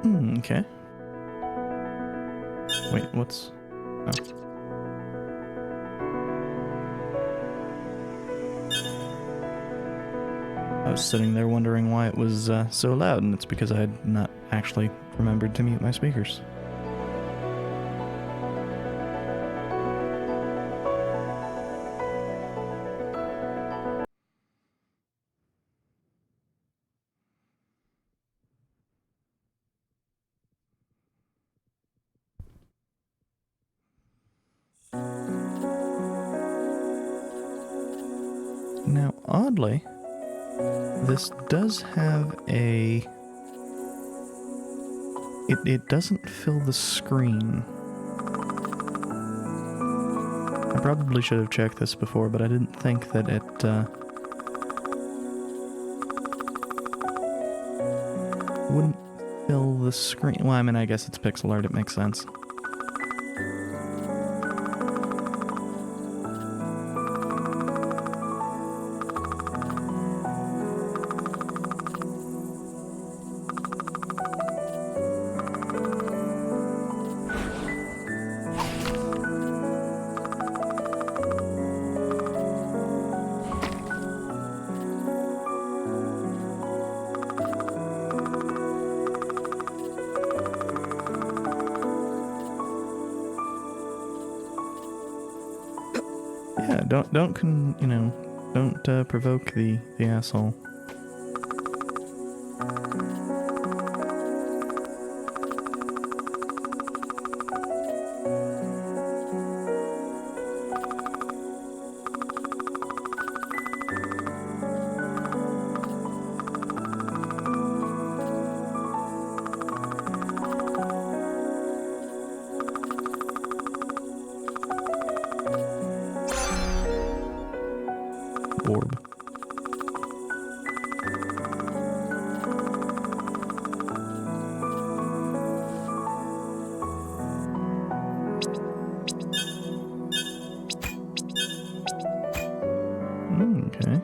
Okay. Wait, what's... Oh. I was sitting there wondering why it was so loud, and it's because I had not actually remembered to mute my speakers. Now, oddly, this does have a... It doesn't fill the screen. I probably should have checked this before, but I didn't think that it wouldn't fill the screen. Well, I mean, I guess it's pixel art, it makes sense. Yeah, don't provoke the asshole. Orb. Okay.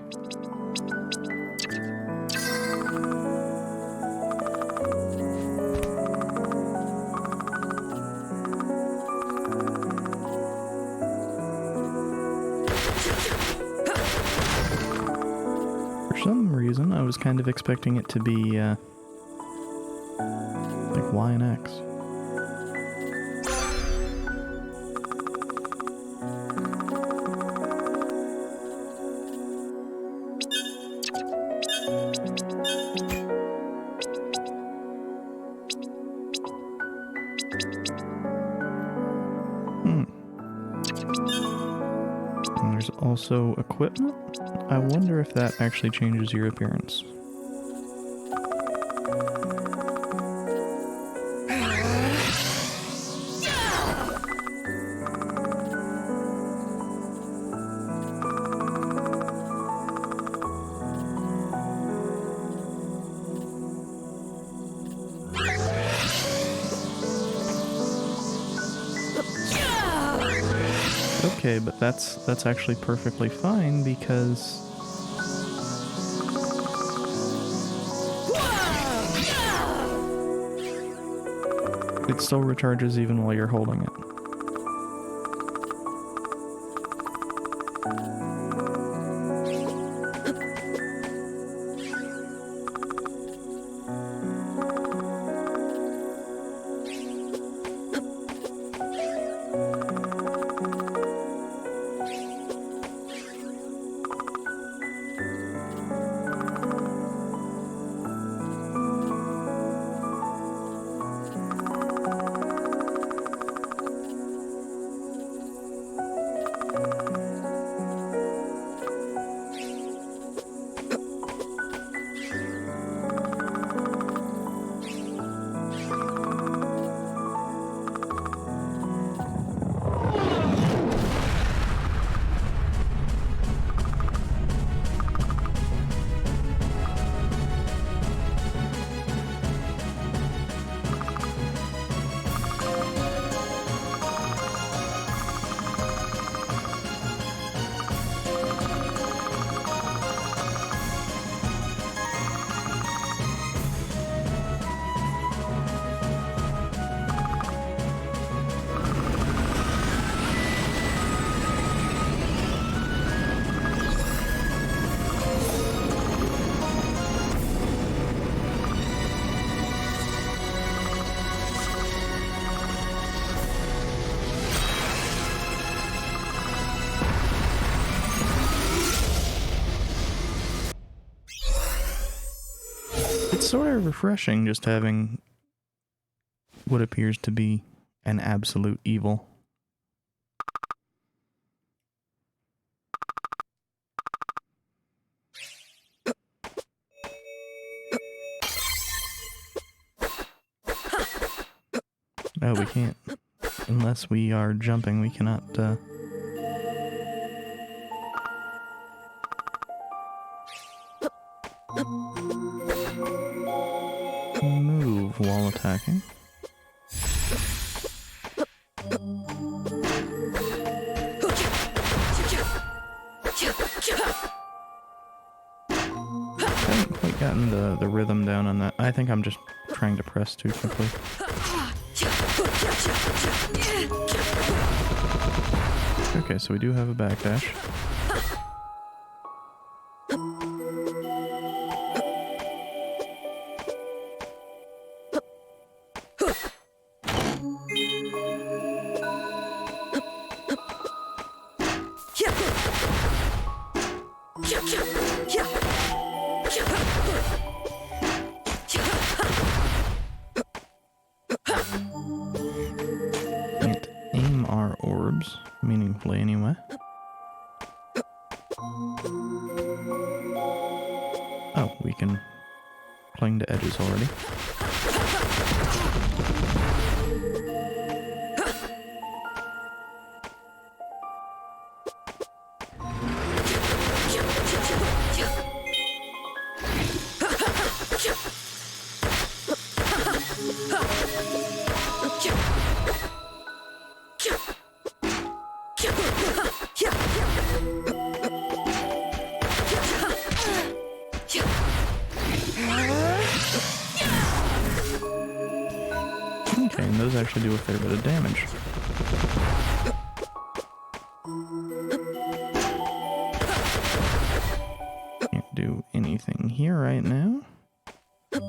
For some reason, I was kind of expecting it to be, like Y and X. And there's also equipment. I wonder if that actually changes your appearance. Okay, but that's actually perfectly fine because it still recharges even while you're holding it. sort of refreshing just having what appears to be an absolute evil. Oh, we can't. Unless we are jumping, we cannot, move while attacking. Haven't quite gotten the rhythm down on that. I think I'm just trying to press too quickly. Okay, so we do have a backdash. Can't aim our orbs meaningfully anyway. Oh, we can cling to edges already. Okay, and those actually do a fair bit of damage. Can't do anything here right now. But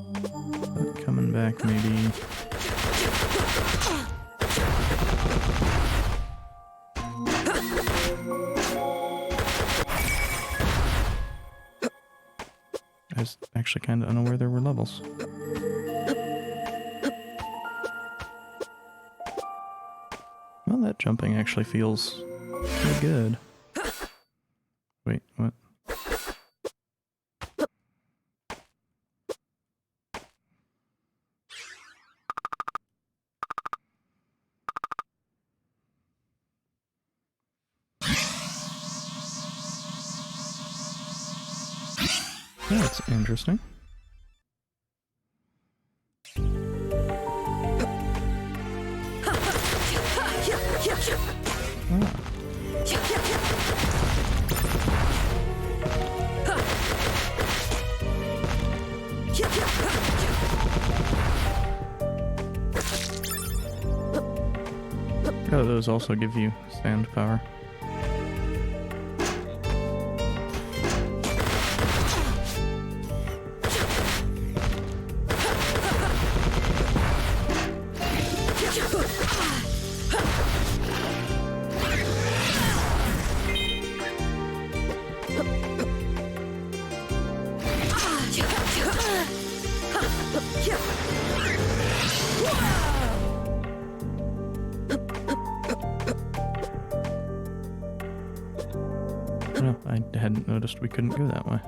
coming back maybe... I was actually kind of unaware there were levels. Well, that jumping actually feels pretty good. Wait, what? That's interesting. Ah. Oh, those also give you stand power. No, I hadn't noticed we couldn't go that way.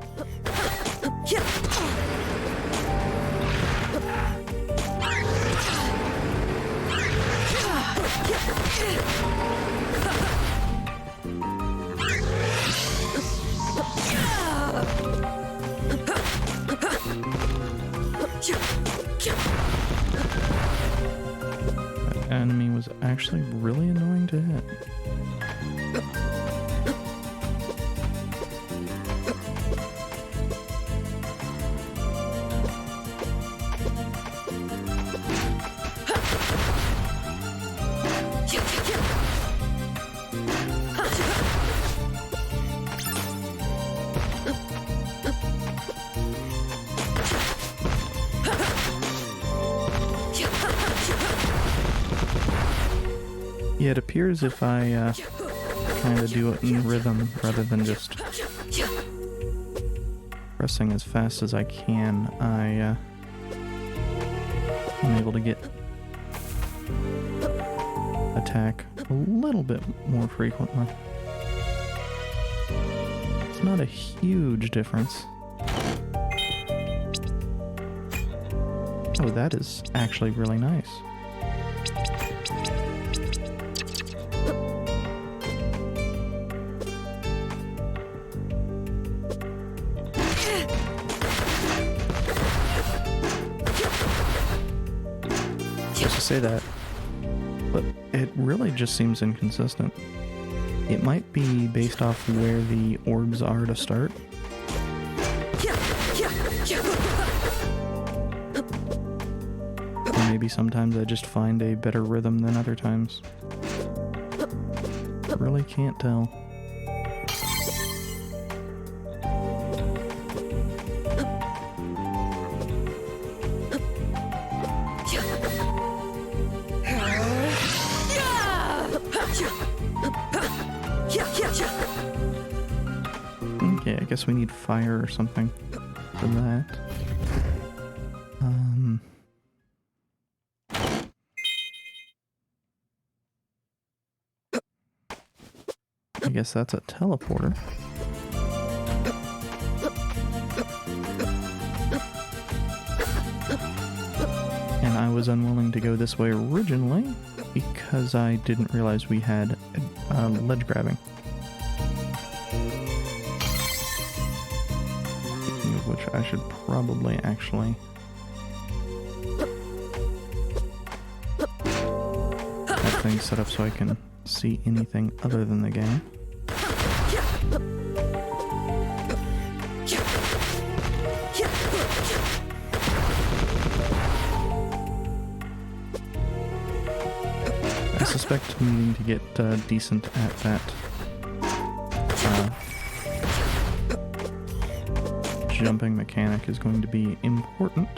That enemy was actually really annoying to hit. Yeah, it appears if I kind of do it in rhythm rather than just pressing as fast as I can, I I'm able to get attack a little bit more frequently. It's not a huge difference. Oh, that is actually really nice. Just to say that, but it really just seems inconsistent. It might be based off where the orbs are to start. Or maybe sometimes I just find a better rhythm than other times. Really can't tell. Okay, I guess we need fire or something for that. I guess that's a teleporter. And I was unwilling to go this way originally because I didn't realize we had ledge grabbing. Speaking of which, I should probably actually have things set up so I can see anything other than the game. I suspect needing to get decent at that jumping mechanic is going to be important.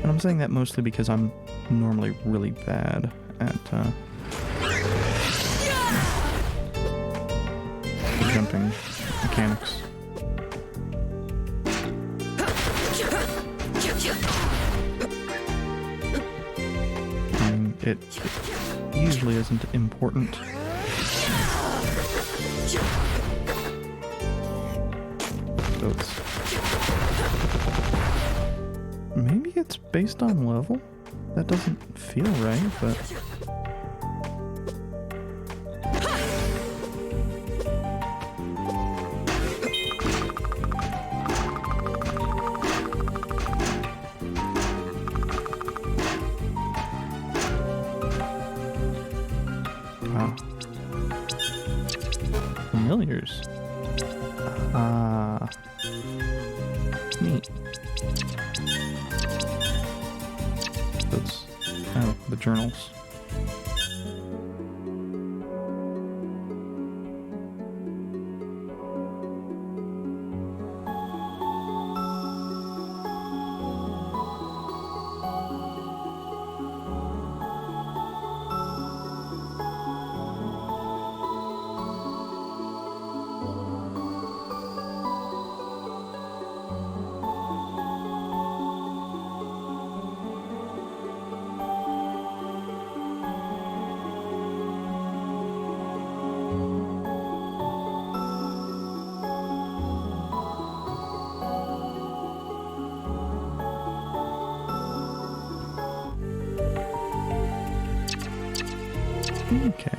And I'm saying that mostly because I'm normally really bad at jumping mechanics. It usually isn't important. So maybe it's based on level? That doesn't feel right, but... Wow. Familiars. Neat. Those, oh, the journals. Okay.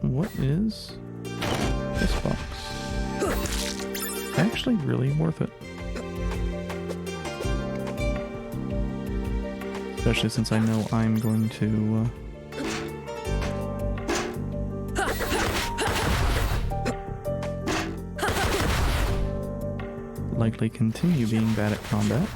What is this box? Actually really worth it. Especially since I know I'm going to likely continue being bad at combat.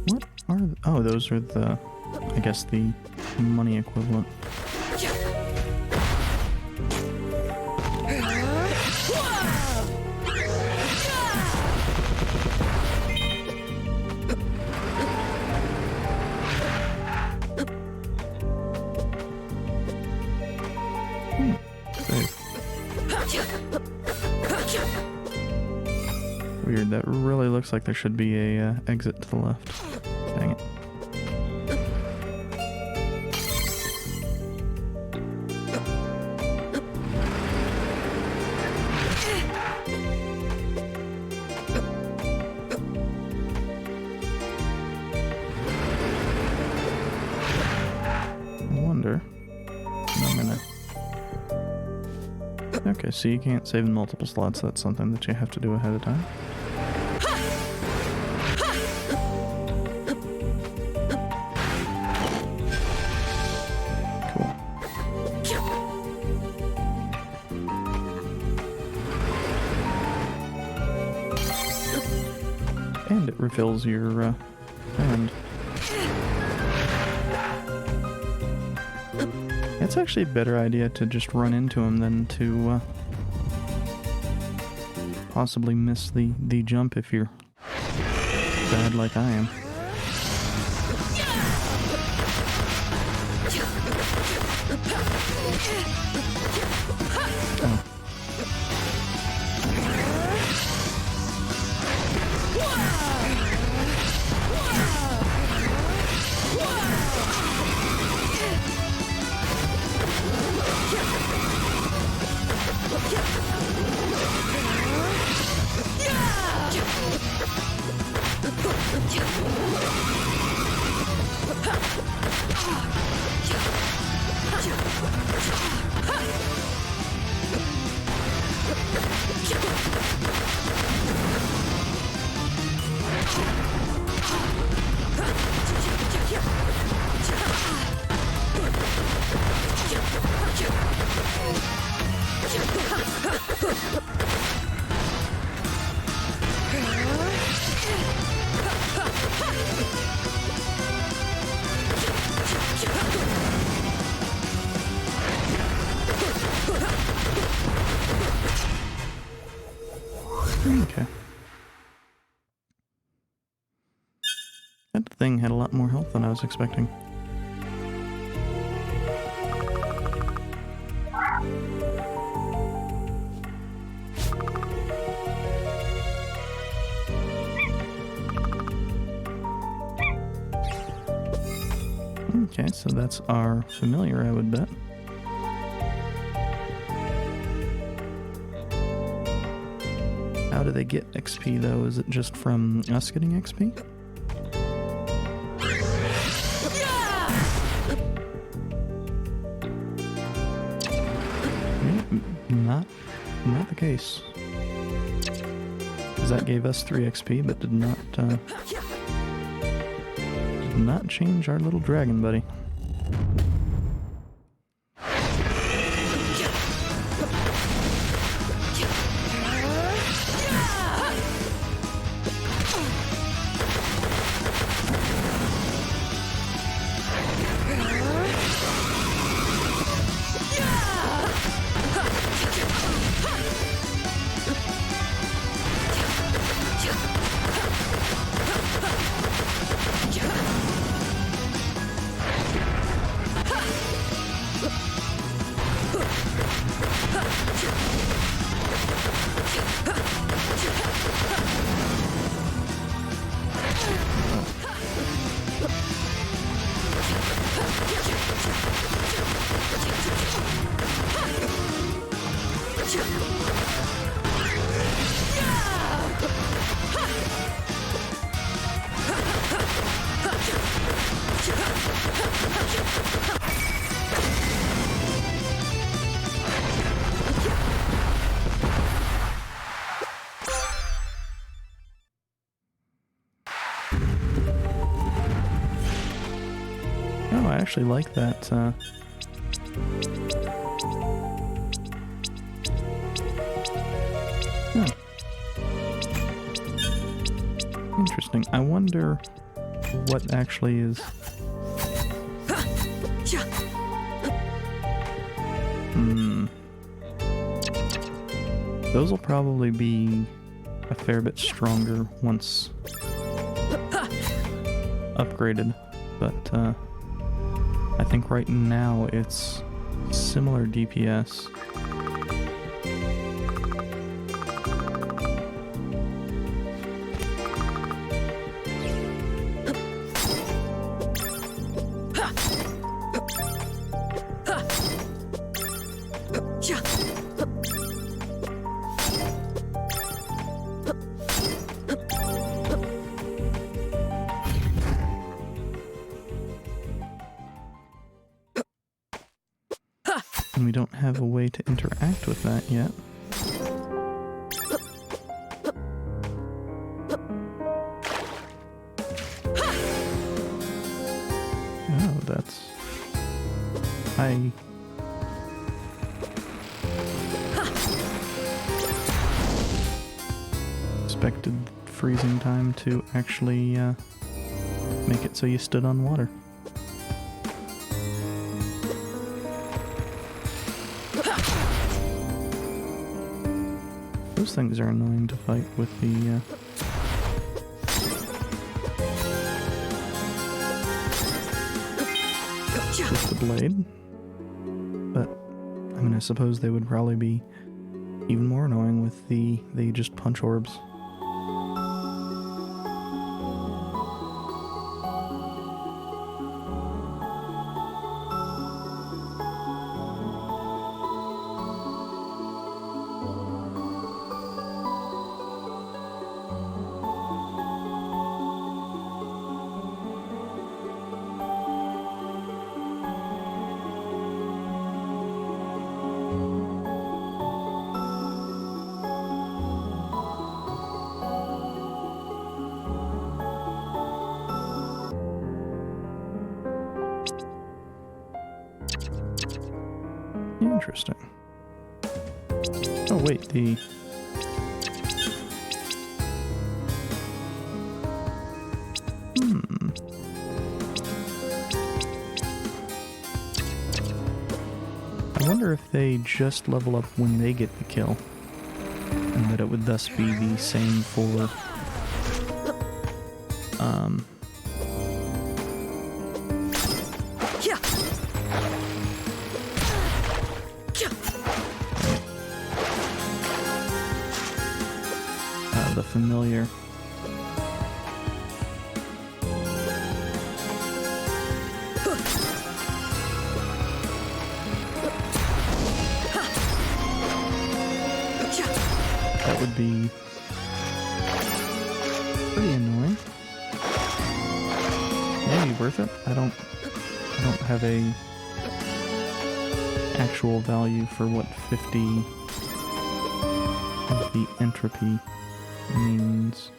What are... Oh, those are the... I guess the money equivalent. Weird, that really looks like there should be a exit to the left. Dang it. I wonder... I'm gonna... Okay, so you can't save in multiple slots. That's something that you have to do ahead of time. Cool. And it refills your hand. It's actually a better idea to just run into him than to possibly miss the jump if you're bad like I am. Oh. Okay. That thing had a lot more health than I was expecting. Okay, so that's our familiar, I would bet. How do they get XP though? Is it just from us getting XP? Not the case. Because that gave us 3 XP, but did not change our little dragon buddy. actually like that. Oh. Interesting. I wonder what actually is... Those will probably be a fair bit stronger once upgraded, but I think right now it's similar DPS. And we don't have a way to interact with that yet. Oh, that's... I... expected freezing time to actually make it so you stood on water. Those things are annoying to fight with the blade. But, I mean, I suppose they would probably be even more annoying with the just punch orbs. Interesting. Oh wait, the... I wonder if they just level up when they get the kill, and that it would thus be the same for... the familiar. That would be pretty annoying. Maybe worth it. I don't have a actual value for what 50 of the entropy means.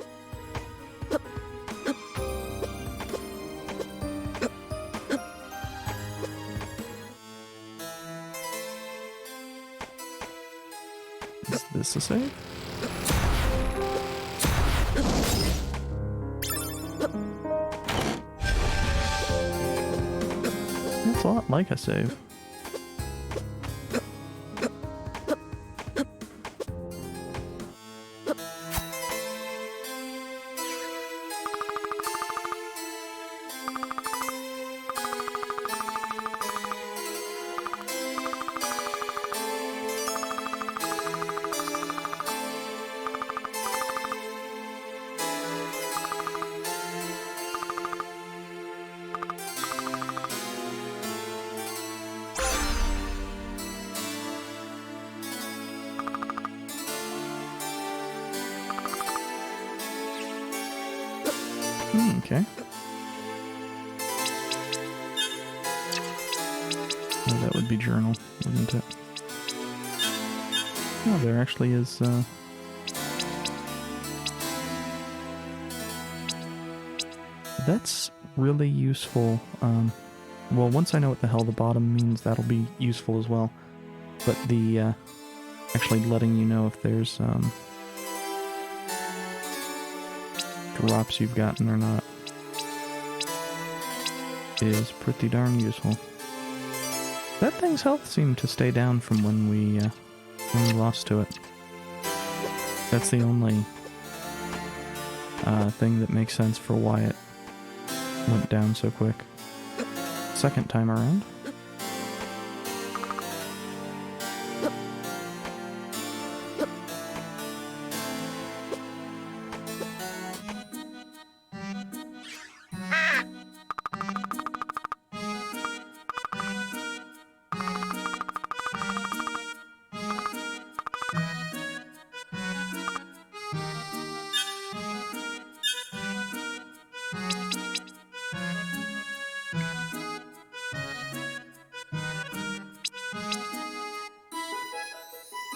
Is this a save? That's a lot like a save. Okay. Oh, that would be journal, wouldn't it? Oh, there actually is, That's really useful, Well, once I know what the hell the bottom means, that'll be useful as well. But the, actually letting you know if there's, drops you've gotten or not is pretty darn useful. That thing's health seemed to stay down from when we lost to it. That's the only thing that makes sense for why it went down so quick. Second time around.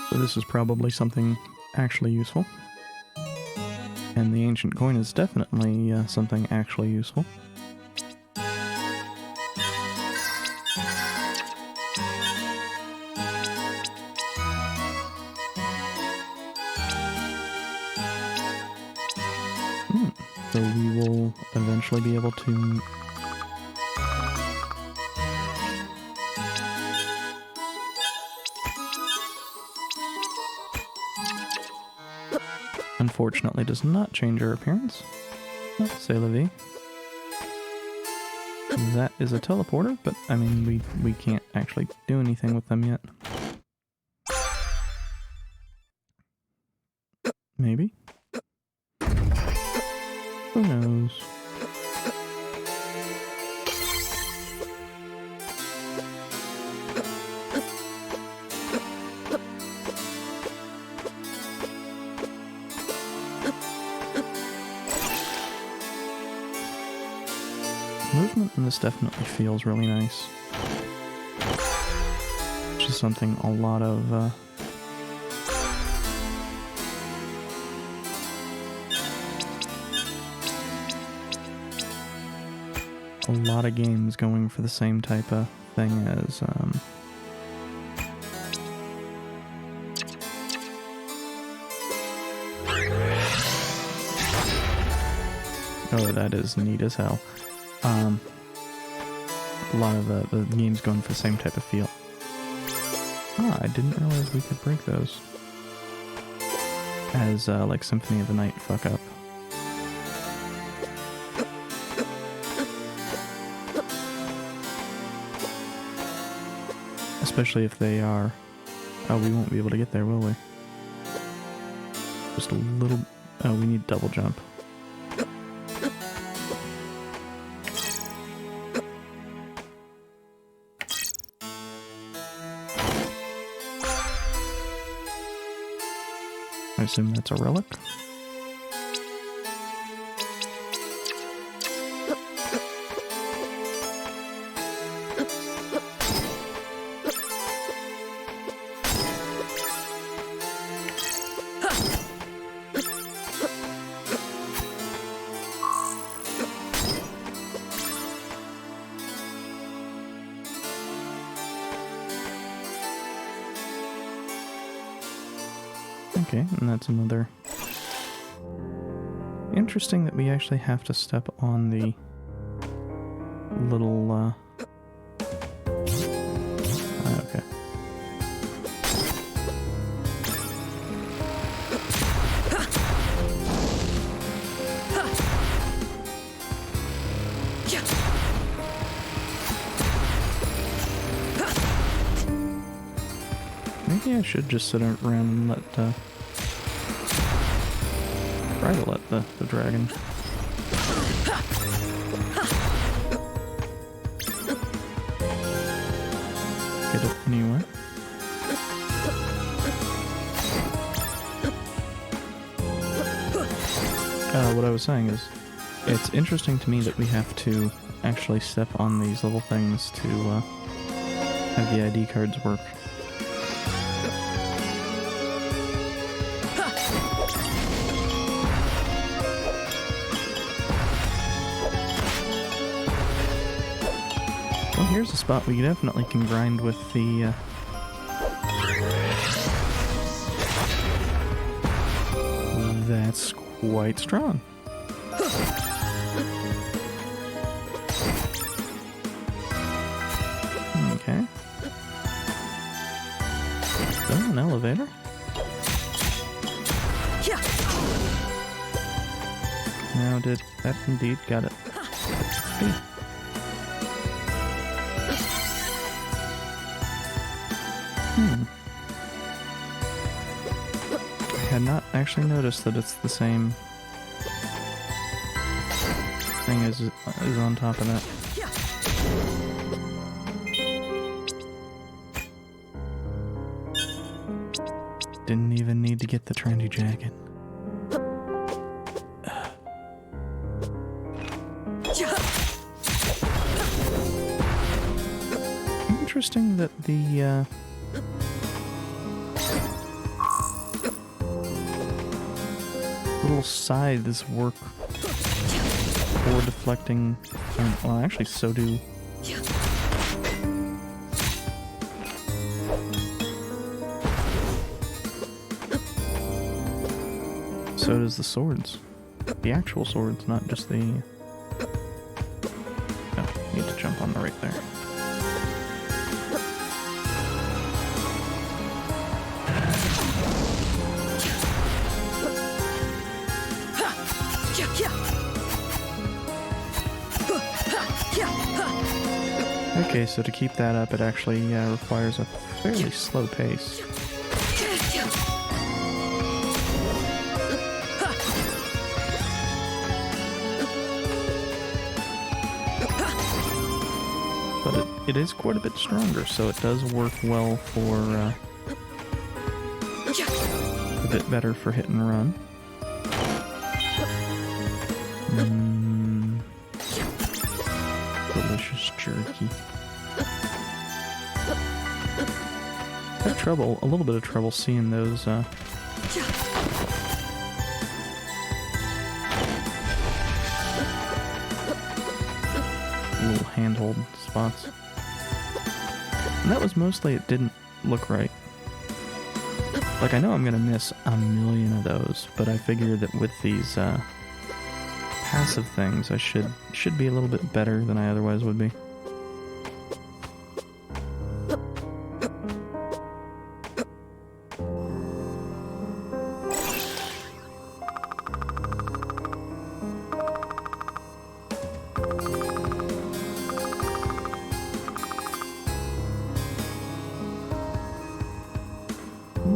So this is probably something actually useful. And the ancient coin is definitely something actually useful. So we will eventually be able to... Unfortunately does not change our appearance. C'est la vie. That is a teleporter, but I mean we can't actually do anything with them yet. Maybe? Who knows? Movement in this definitely feels really nice. Which is something a lot of games going for the same type of thing as oh, that is neat as hell. A lot of the games going for the same type of feel. Ah, I didn't realize we could break those. As, like Symphony of the Night fuck up. Especially if they are... Oh, we won't be able to get there, will we? Just a little... Oh, we need double jump. I assume that's a relic. Okay, and that's another... Interesting that we actually have to step on the little, okay. Maybe I should just sit around and let, try to let the dragon. Get it anyway. What I was saying is, it's interesting to me that we have to actually step on these little things to have the ID cards work. here's a spot we definitely can grind with the... That's quite strong. Okay. Oh, an elevator? Now did that indeed got it. Hey. I had not actually noticed that it's the same thing as on top of that. Didn't even need to get the trendy jacket. Interesting that the little scythes work for deflecting. Well, actually, so do. So does the swords. The actual swords, not just the... Oh, need to jump on the right there. Okay, so to keep that up, it actually requires a fairly slow pace. But it is quite a bit stronger, so it does work well for a bit better for hit and run. Delicious jerky. I have a little bit of trouble seeing those little handhold spots. And that was mostly it didn't look right. Like, I know I'm gonna miss a million of those, but I figure that with these passive things I should be a little bit better than I otherwise would be.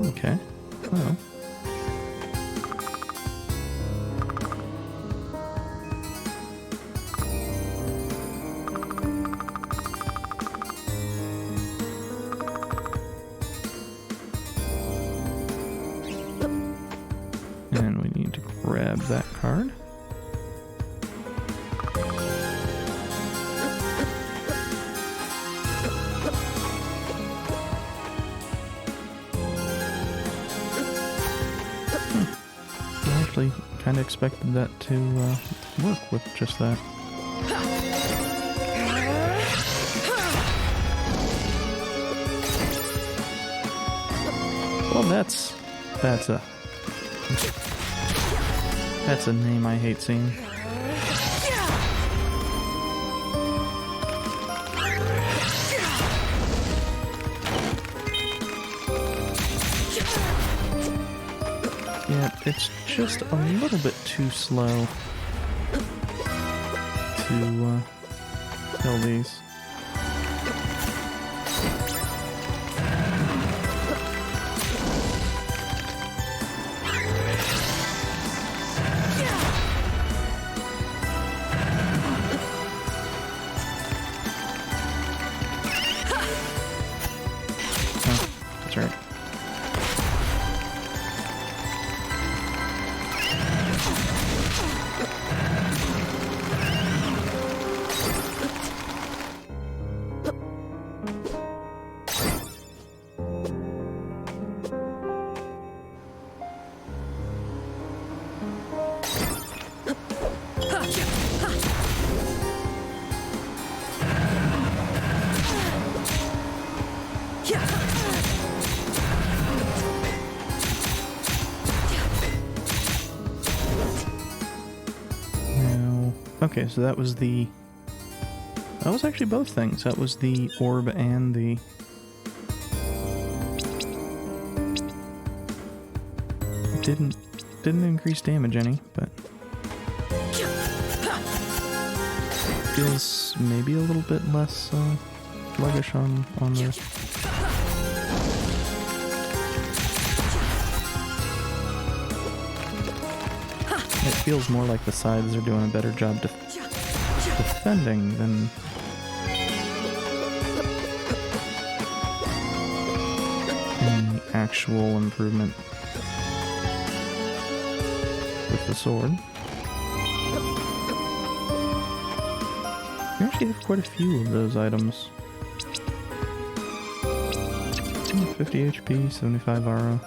Okay. Well. And we need to grab that card. Kind of expected that to work with just that. Well, that's a name I hate seeing. Yeah, it's just a little bit too slow to kill these. Oh, that's right. Okay, so that was the... That was actually both things. That was the orb and the... Didn't increase damage any, but... Feels maybe a little bit less sluggish on the... It feels more like the sides are doing a better job defending than... any actual improvement with the sword. We actually have quite a few of those items. 50 HP, 75 aura.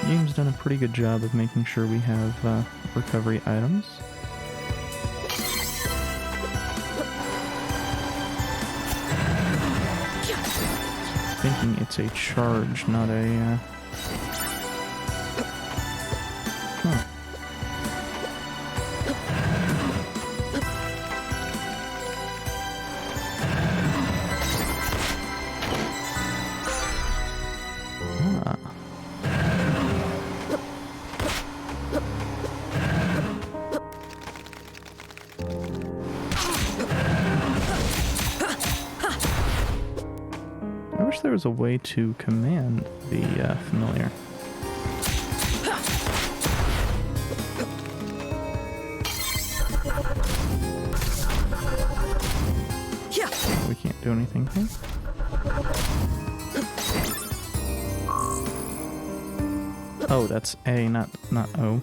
The game's done a pretty good job of making sure we have recovery items. Thinking it's a charge, not a... Huh. Ah. I wish there was a way to command the familiar. We can't do anything here. Oh, that's A, not O.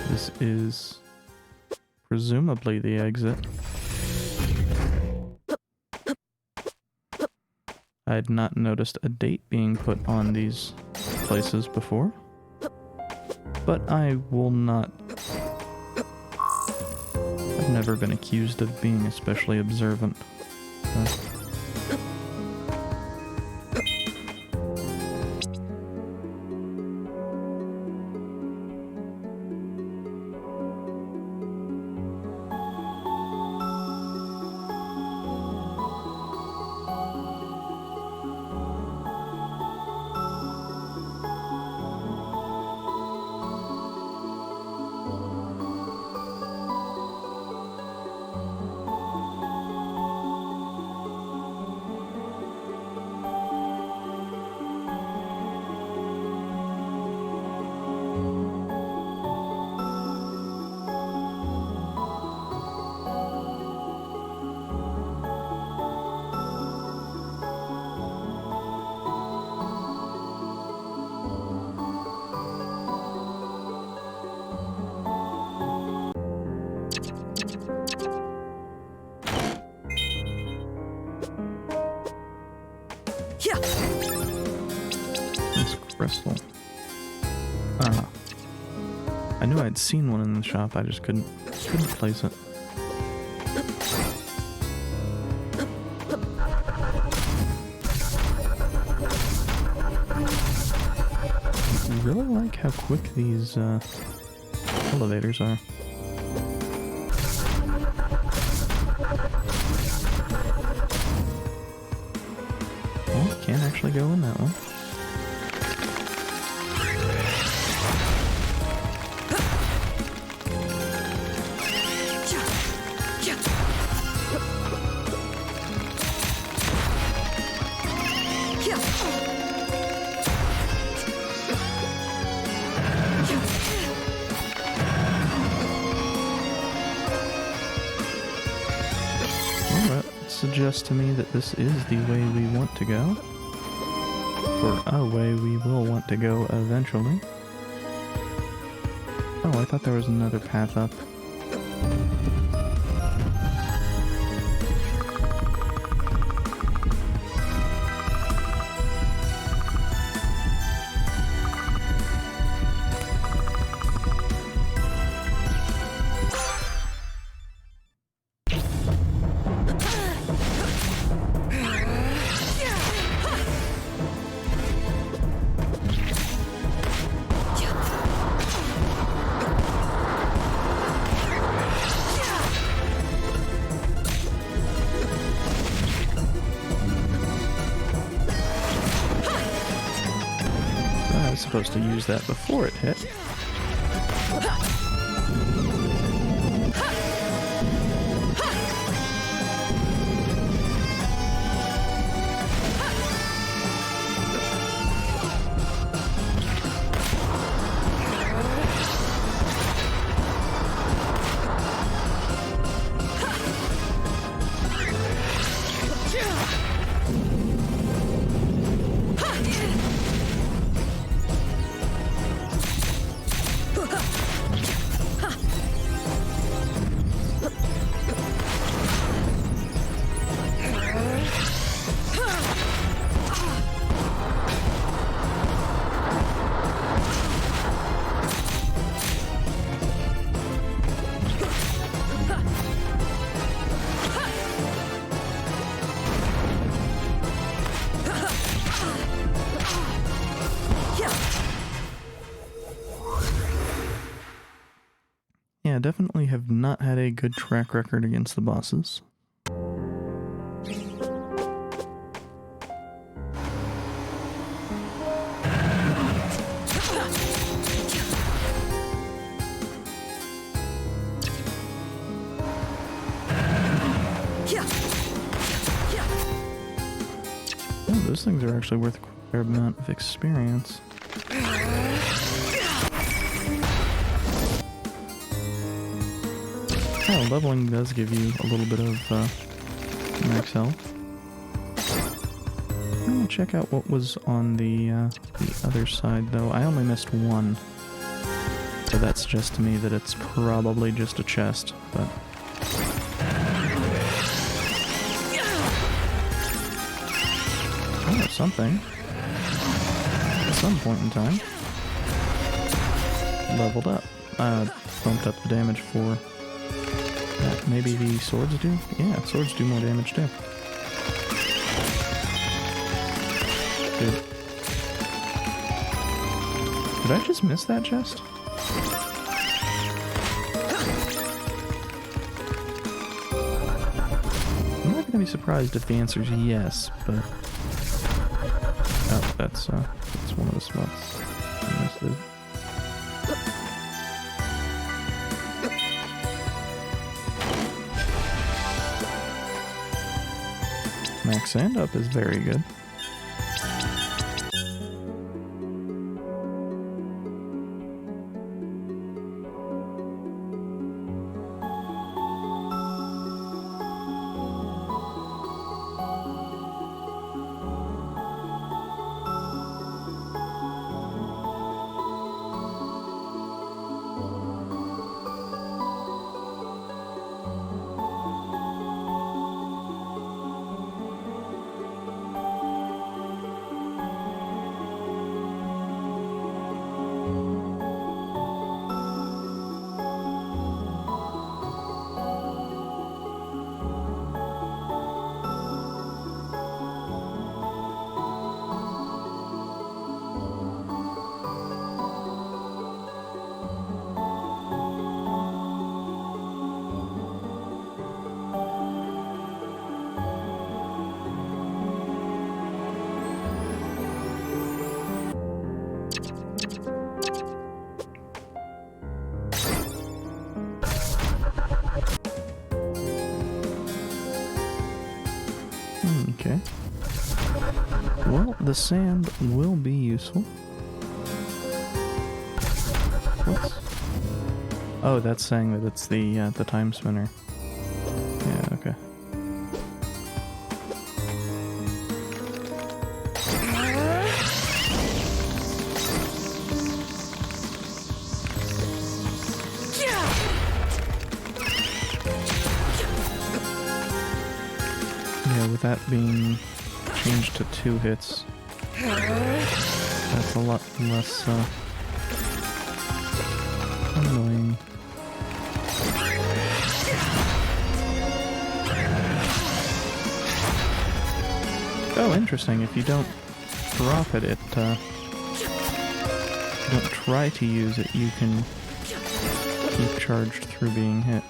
This is presumably the exit. I had not noticed a date being put on these places before, but I will not... I've never been accused of being especially observant. So. This crystal. Ah. I knew I'd seen one in the shop, I just couldn't place it. I really like how quick these elevators are. Oh, can't actually go in that one. Suggests to me that this is the way we want to go, or a way we will want to go eventually. Oh, I thought there was another path up. supposed to use that before it hit. Yeah, definitely have not had a good track record against the bosses. Oh, those things are actually worth a fair amount of experience. Oh, leveling does give you a little bit of max health. I'm gonna check out what was on the other side, though. I only missed one, so that suggests to me that it's probably just a chest, but... Oh, something. At some point in time. Leveled up. Bumped up the damage for... Maybe the swords do? Yeah, swords do more damage too. Good. Did I just miss that chest? I'm not gonna be surprised if the answer is yes, but... Oh, that's one of the spots I missed it. Max sand up is very good. Okay. Well, the sand will be useful. What's... Oh, that's saying that it's the Timespinner. Yeah, okay. Yeah, with that being changed to 2 hits, that's a lot less annoying. Oh, interesting. If you don't drop it, don't try to use it, you can keep charged through being hit.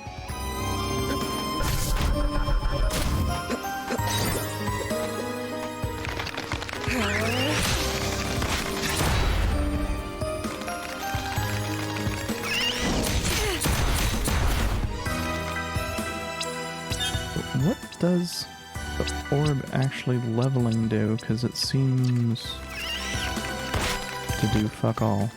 does the orb actually leveling do? Because it seems to do fuck all.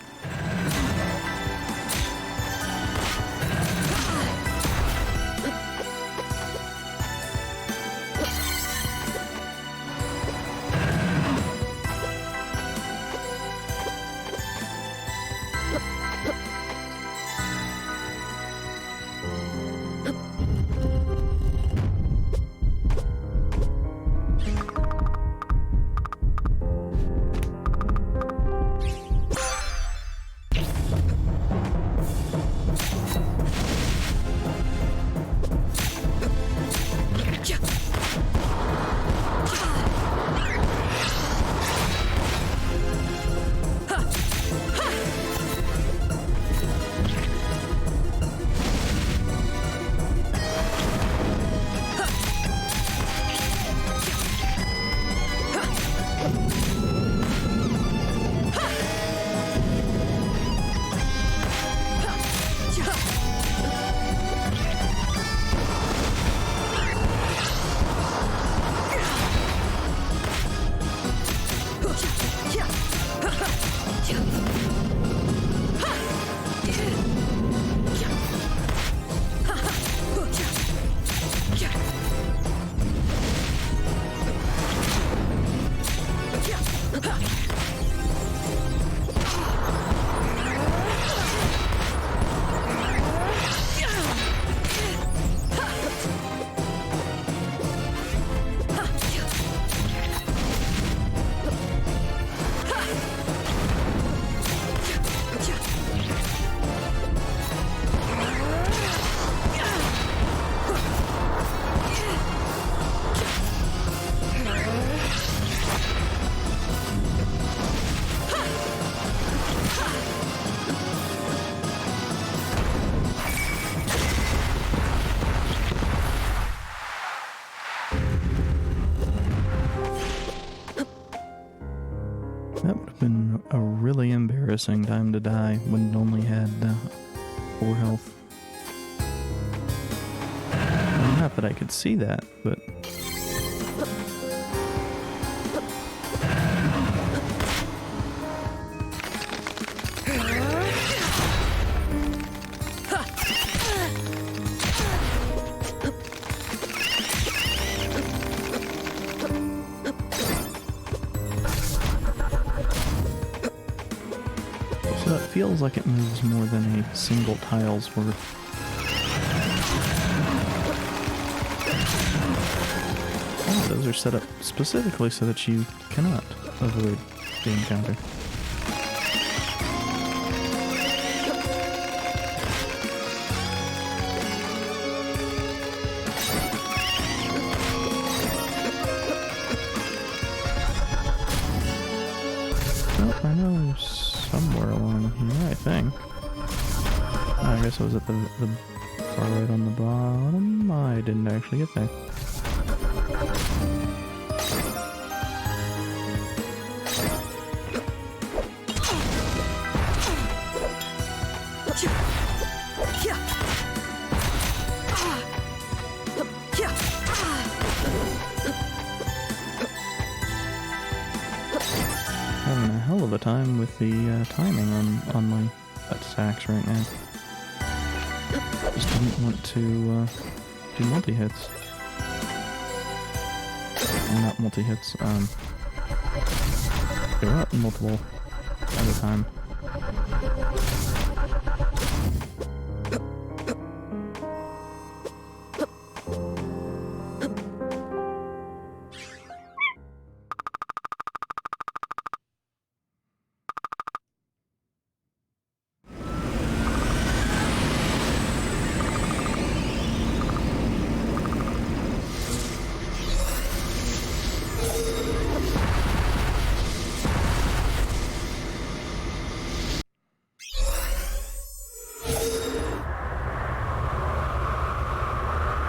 That would have been a really embarrassing time to die when it only had 4 health. Well, not that I could see that, but... So it feels like it moves more than a single tile's worth. Oh, those are set up specifically so that you cannot avoid the encounter. Well, I know somewhere along here, I think. I guess I was at the far right on the bottom. I didn't actually get there. Having a hell of a time with the timing on my attacks right now. Just didn't want to do multi-hits. Well, not multi-hits, go up multiple at a time.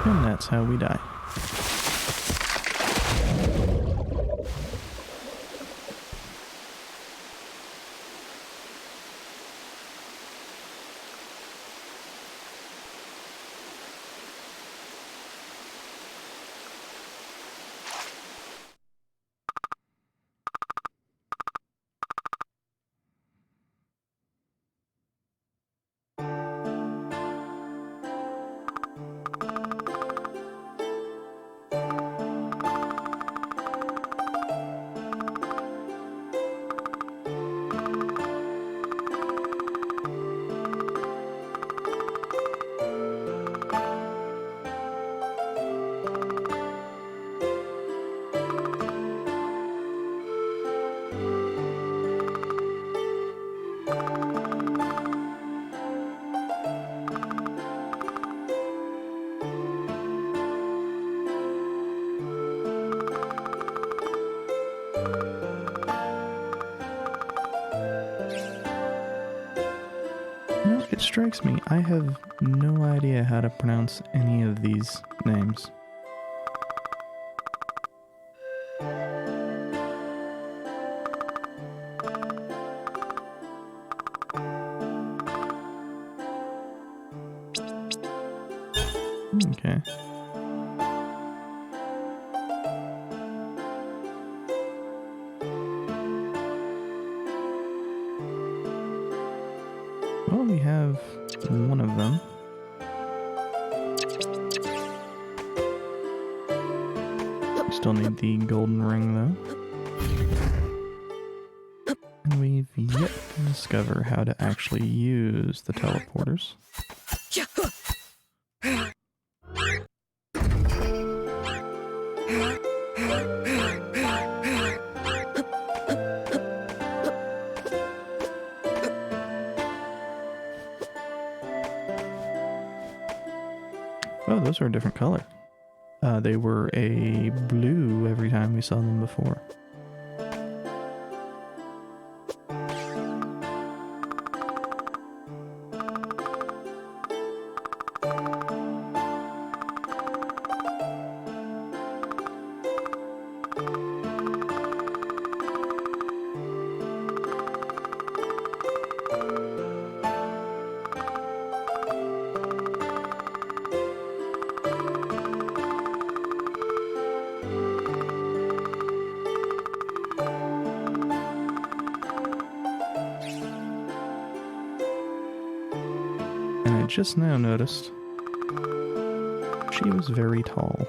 And that's how we die. You know, it strikes me, I have no idea how to pronounce any of these names. Okay. Well, we have one of them. We still need the golden ring, though. And we've yet to discover how to actually use the teleporters. Oh, those are a different color. They were a blue every time we saw them before. And I just now noticed she was very tall.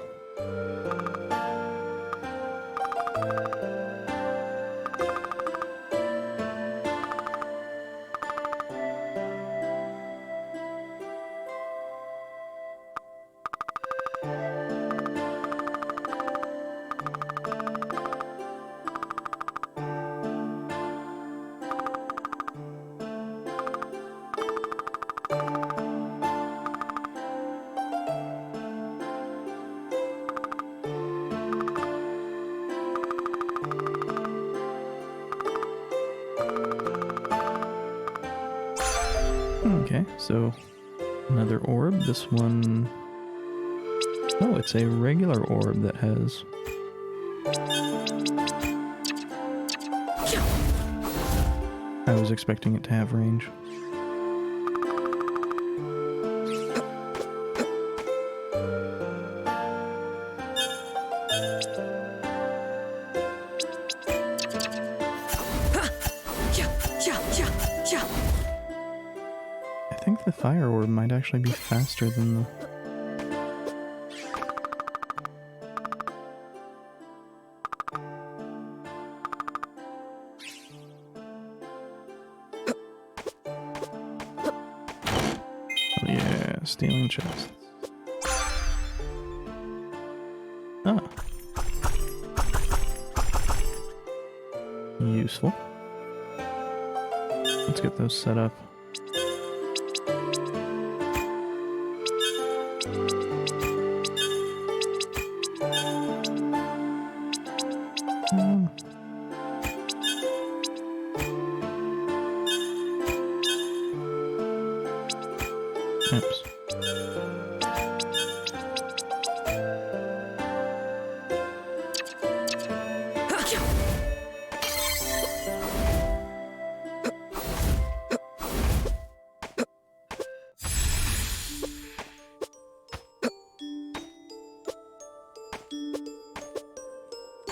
Okay, so another orb. This one... Oh, it's a regular orb that has... I was expecting it to have range. I think the fire orb might actually be faster than the... Oh yeah, stealing chests. Ah. Useful. Let's get those set up. Oops.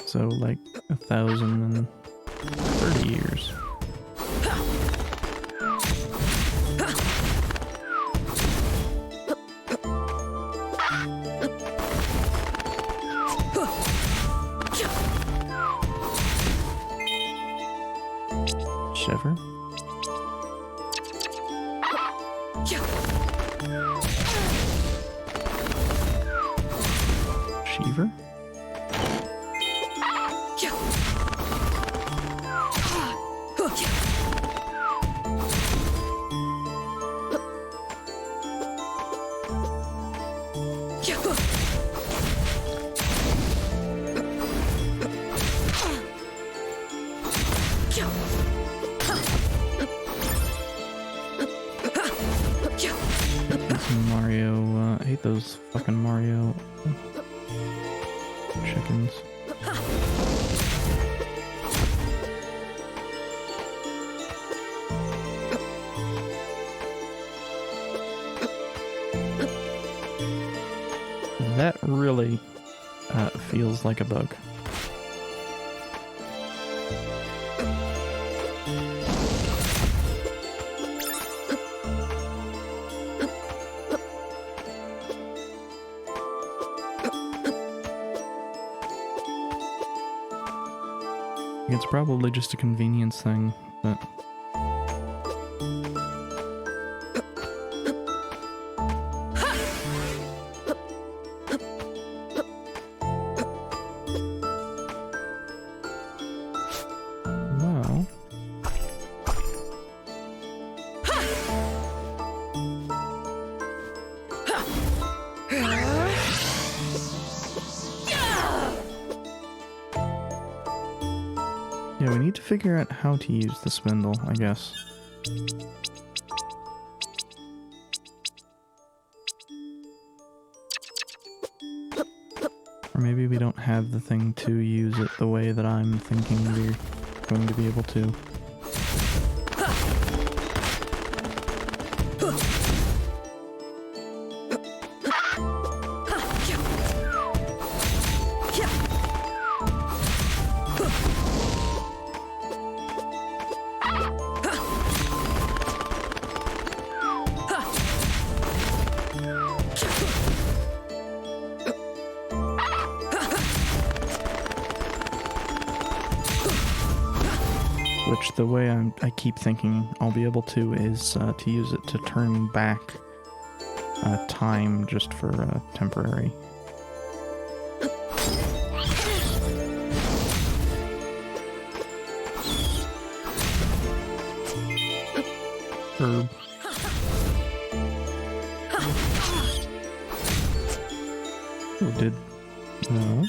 So, like, 1,030 years. Shiver. Shiver. That's Mario. I hate those fucking Mario chickens. That really feels like a bug. It's probably just a convenience thing, but... Well... Yeah, we need to figure out how to use the spindle, I guess. Or maybe we don't have the thing to use it the way that I'm thinking we're going to be able to. Which the way I keep thinking I'll be able to is to use it to turn back time just for temporary. Herb. Oh, did... No.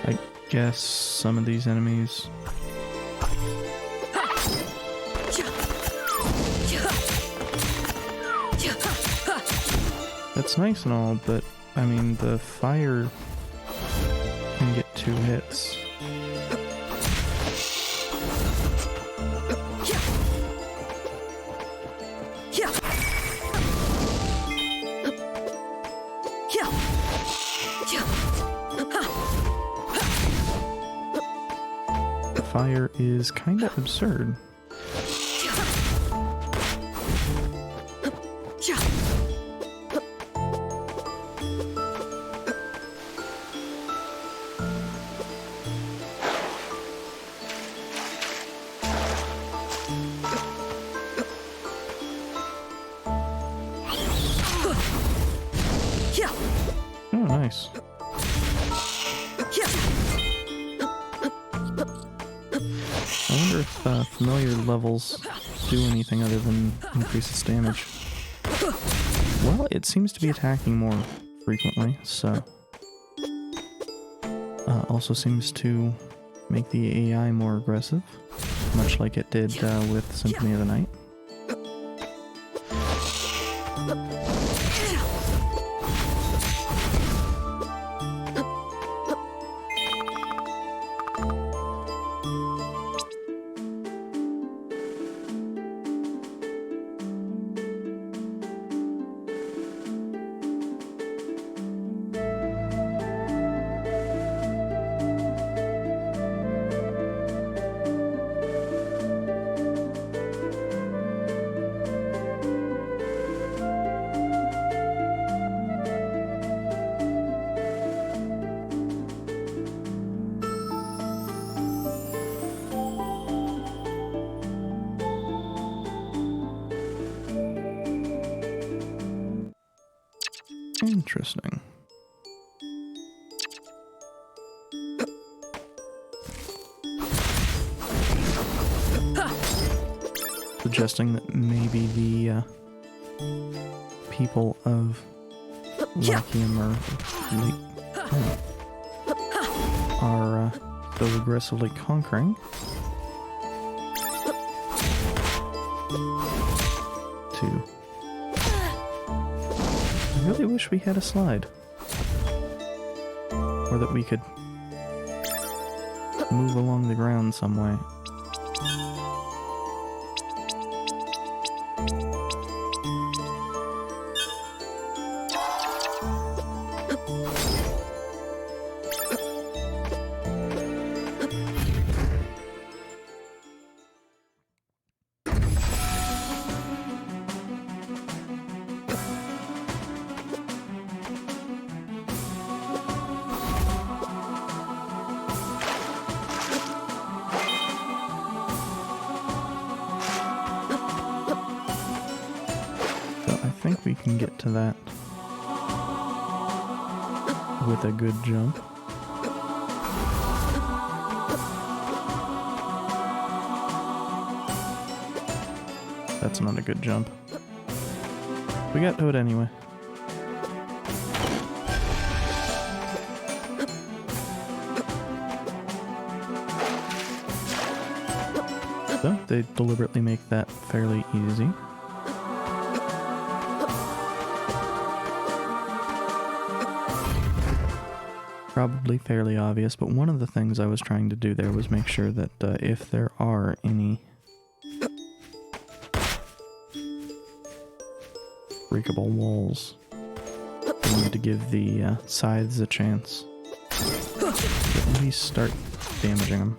I guess some of these enemies... That's nice and all, but, I mean, the fire can get 2 hits. The fire is kinda absurd. Oh, nice. I wonder if familiar levels do anything other than increase its damage. Well, it seems to be attacking more frequently, so... also seems to make the AI more aggressive, much like it did with Symphony of the Night. Interesting. Suggesting that maybe the people of Lachiem are so aggressively conquering Two. I really wish we had a slide. Or that we could move along the ground some way. I think we can get to that with a good jump. That's not a good jump. We got to it anyway. So they deliberately make that fairly easy. Probably fairly obvious, but one of the things I was trying to do there was make sure that if there are any breakable walls, we need to give the scythes a chance to at least start damaging them.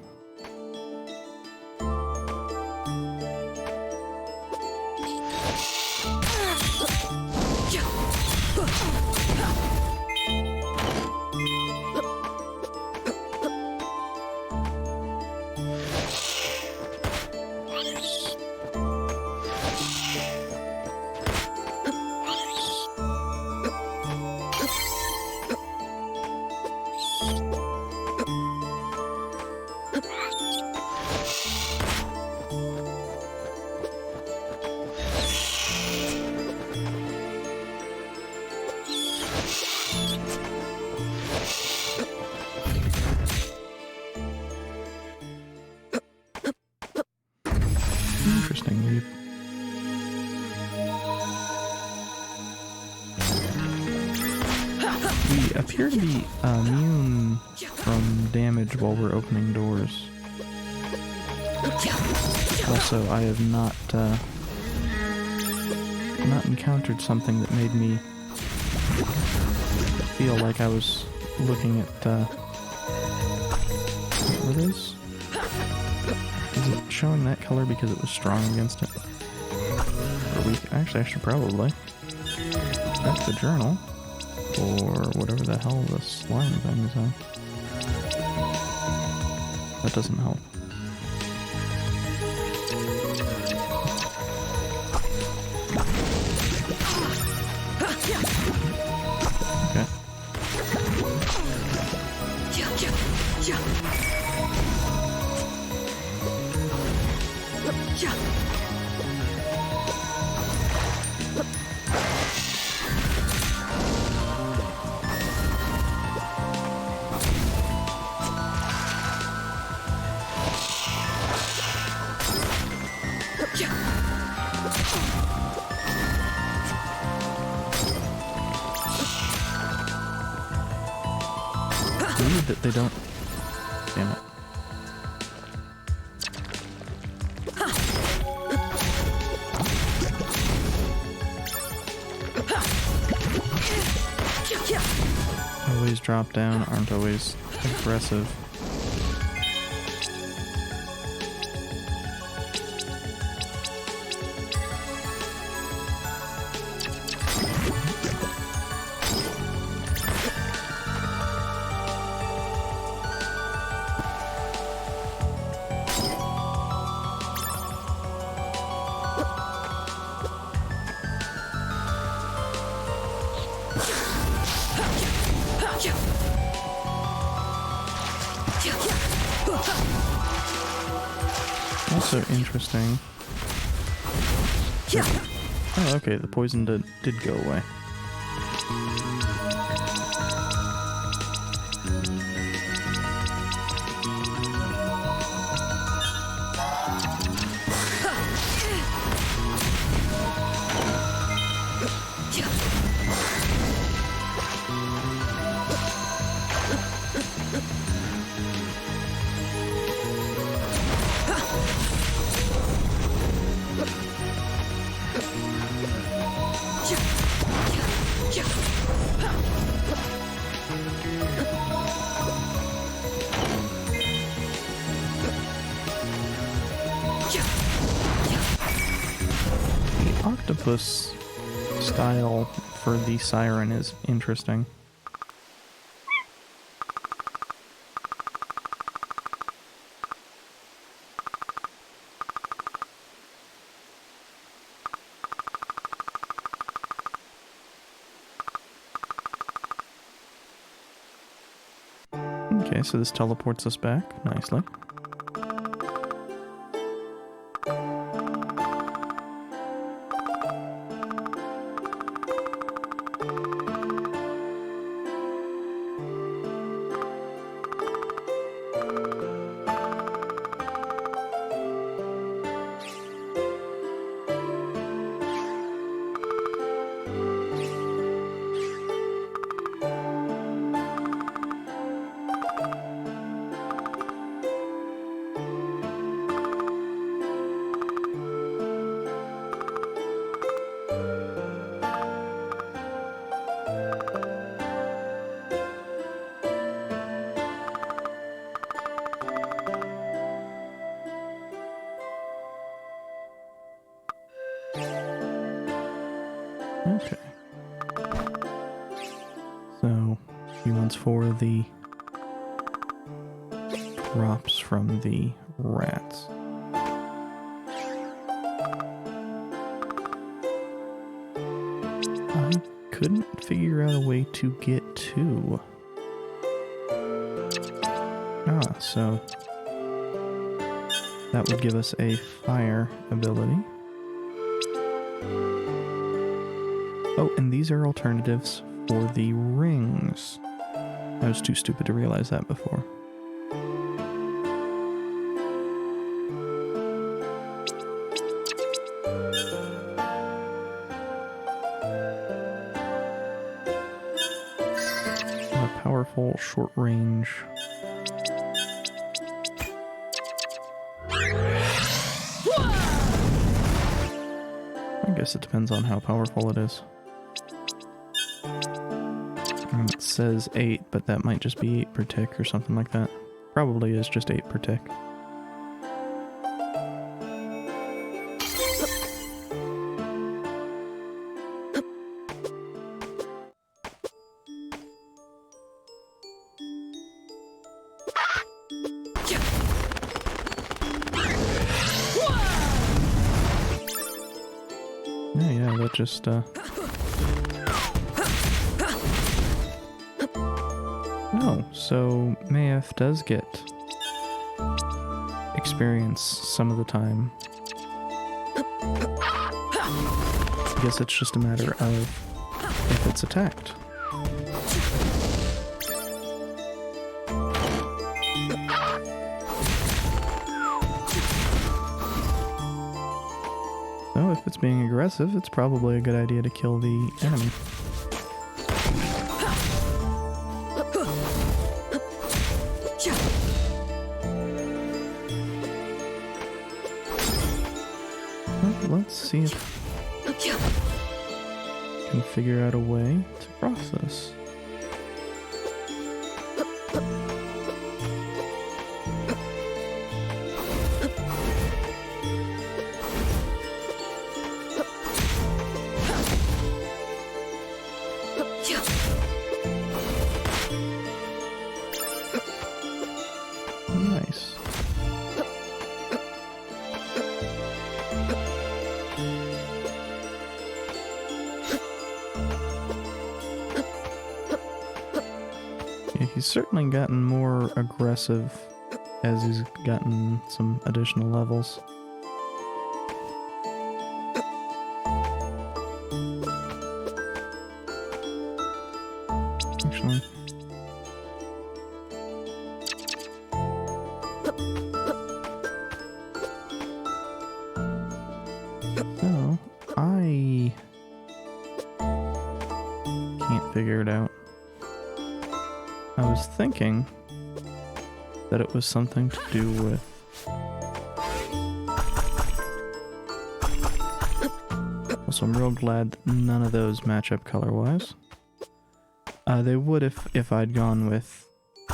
Interesting. We appear to be immune from damage while we're opening doors. Also, I have not encountered something that made me feel like I was looking at what is? Is it showing that color because it was strong against it? Or weak? Actually, I should probably. That's the journal. Or whatever the hell the slime thing is on. That doesn't help. Okay. Weird that they don't. Damn it. Always drop down, aren't always aggressive. Also interesting. Oh, okay, the poison did go away. The octopus style for the siren is interesting. Okay, so this teleports us back nicely. Okay. So, he wants for the drops from the rats. I couldn't figure out a way to get to. Ah, so that would give us a fire ability. Oh, and these are alternatives for the rings. I was too stupid to realize that before. A powerful short range. I guess it depends on how powerful it is. It says 8, but that might just be 8 per tick or something like that. Probably is just 8 per tick. Yeah, that just, Oh, so Mayef does get experience some of the time. I guess it's just a matter of if it's attacked. So if it's being aggressive, it's probably a good idea to kill the enemy. Let's see if I can figure out a way to cross this. Nice. He's certainly gotten more aggressive as he's gotten some additional levels. Actually. So, I can't figure it out. I was thinking that it was something to do with also, I'm real glad none of those match up color-wise. They would if I'd gone with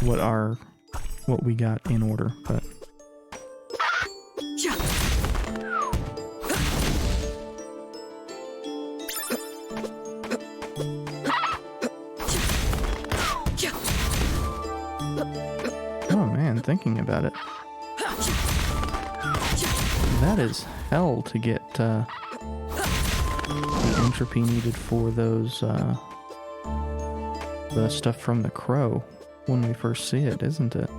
what we got in order, but thinking about it, that is hell to get the entropy needed for those, the stuff from the crow when we first see it, isn't it?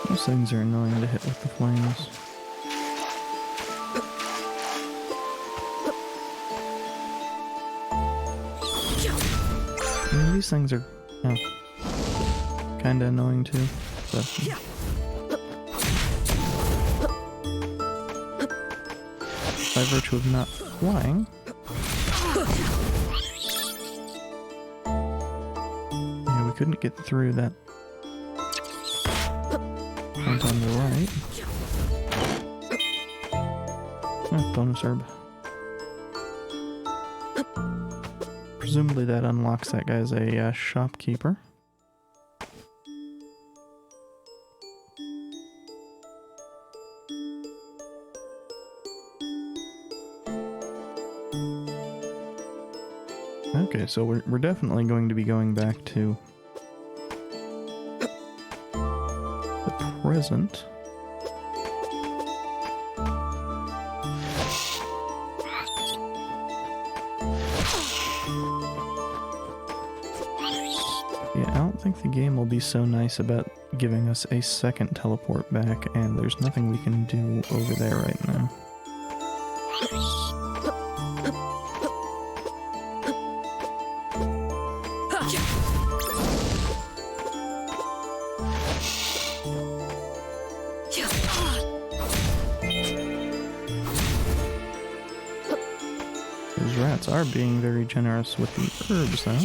Those things are annoying to hit with the flames. I mean, these things are kinda annoying too. But by virtue of not flying, yeah, we couldn't get through that point on the right. Oh, bonus herb. Presumably that unlocks that guy as a shopkeeper. Okay, so we're definitely going to be going back to the present. Yeah, I don't think the game will be so nice about giving us a second teleport back, and there's nothing we can do over there right now. These rats are being very generous with the herbs, though.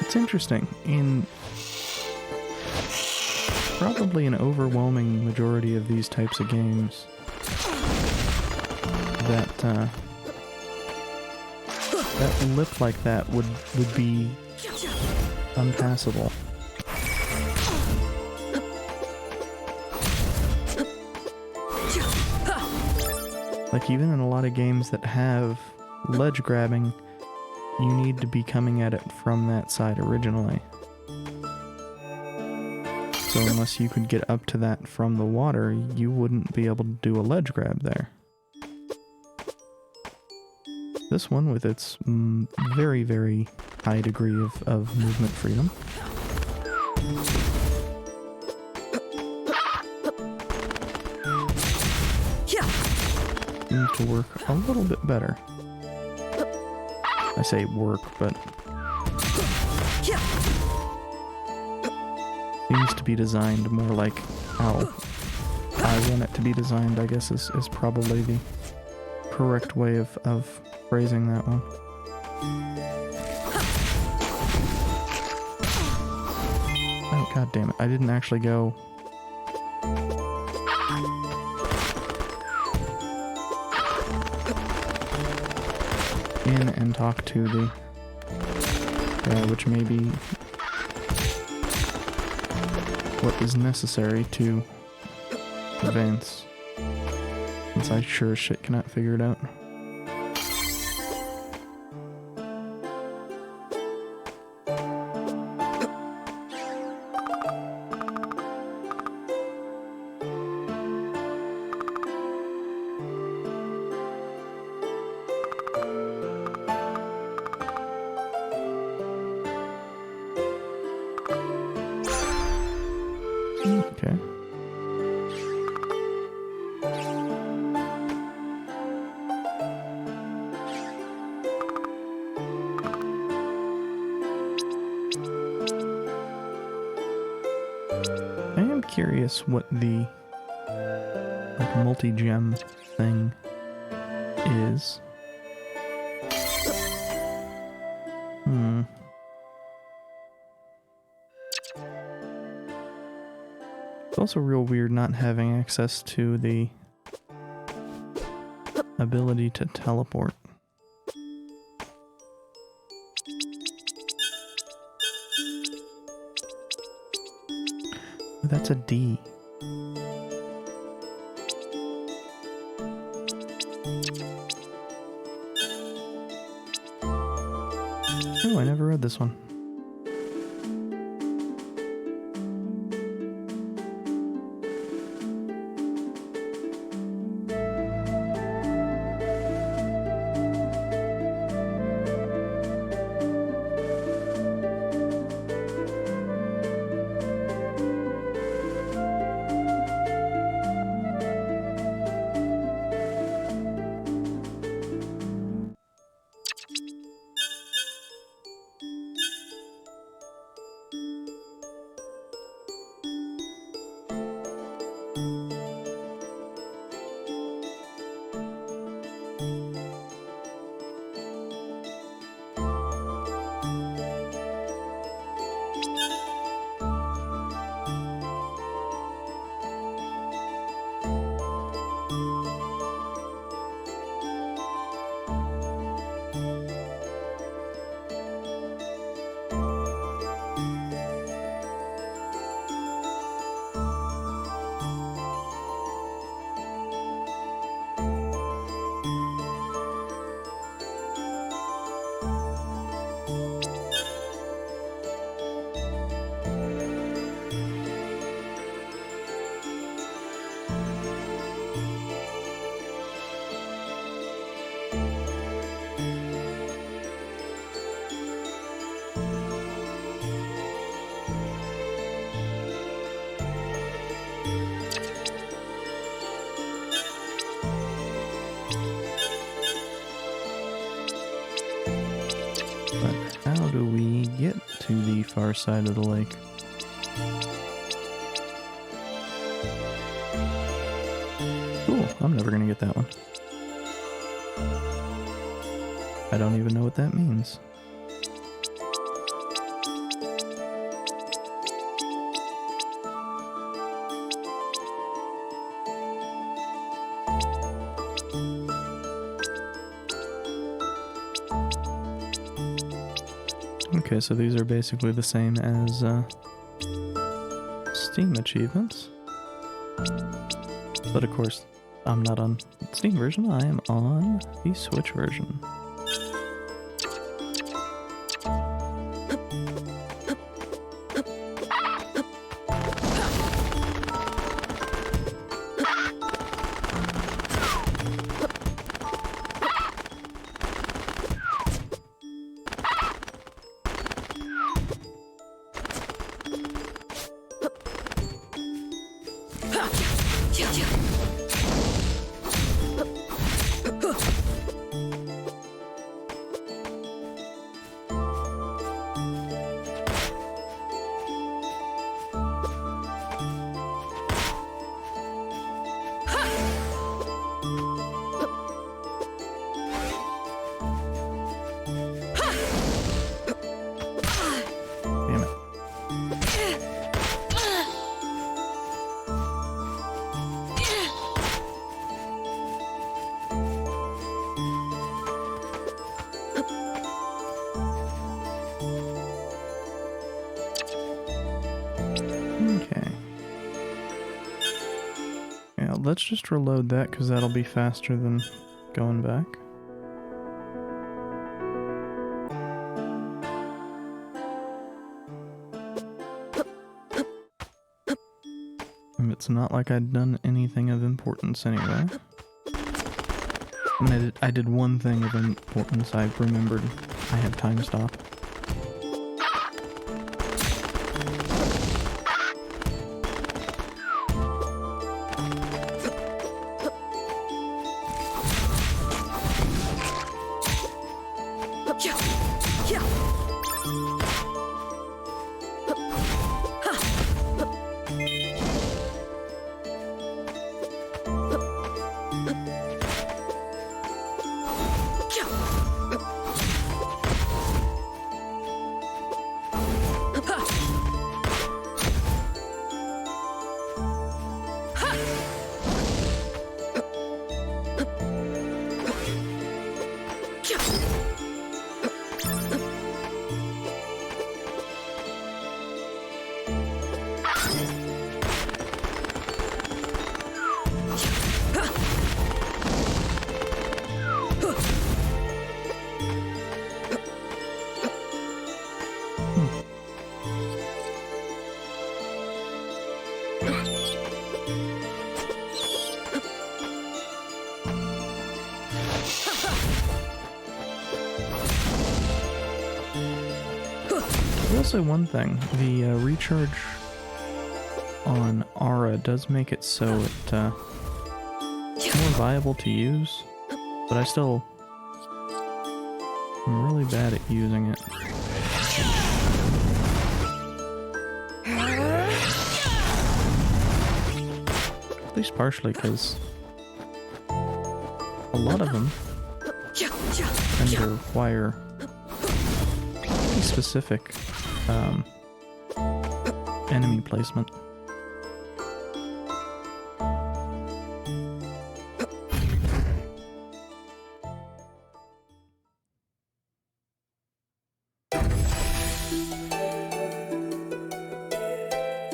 It's interesting. In probably an overwhelming majority of these types of games, that lip like that would be unpassable. Like, even in a lot of games that have ledge grabbing, you need to be coming at it from that side originally. So unless you could get up to that from the water, you wouldn't be able to do a ledge grab there. This one, with its very, very high degree of movement freedom, seems to work a little bit better. I say work, but seems to be designed more like how I want it to be designed, I guess is probably the correct way of phrasing that one. Oh, god damn it. I didn't actually go... in and talk to the guy, which may be what is necessary to advance, since I sure as shit cannot figure it out. curious what the like multi-gem thing is. It's also real weird not having access to the ability to teleport. Oh, that's a D. Oh, I never read this one. But how do we get to the far side of the lake? Cool, I'm never gonna get that one. I don't even know what that means. Okay, so these are basically the same as Steam achievements. But of course, I'm not on the Steam version, I am on the Switch version. Let's just reload that because that'll be faster than going back. And it's not like I'd done anything of importance anyway. I mean, I did one thing of importance. I remembered I had time stop. I will say one thing, the recharge on Aura does make it so it's more viable to use, but I still am really bad at using it. At least partially because a lot of them tend to require pretty specific enemy placement.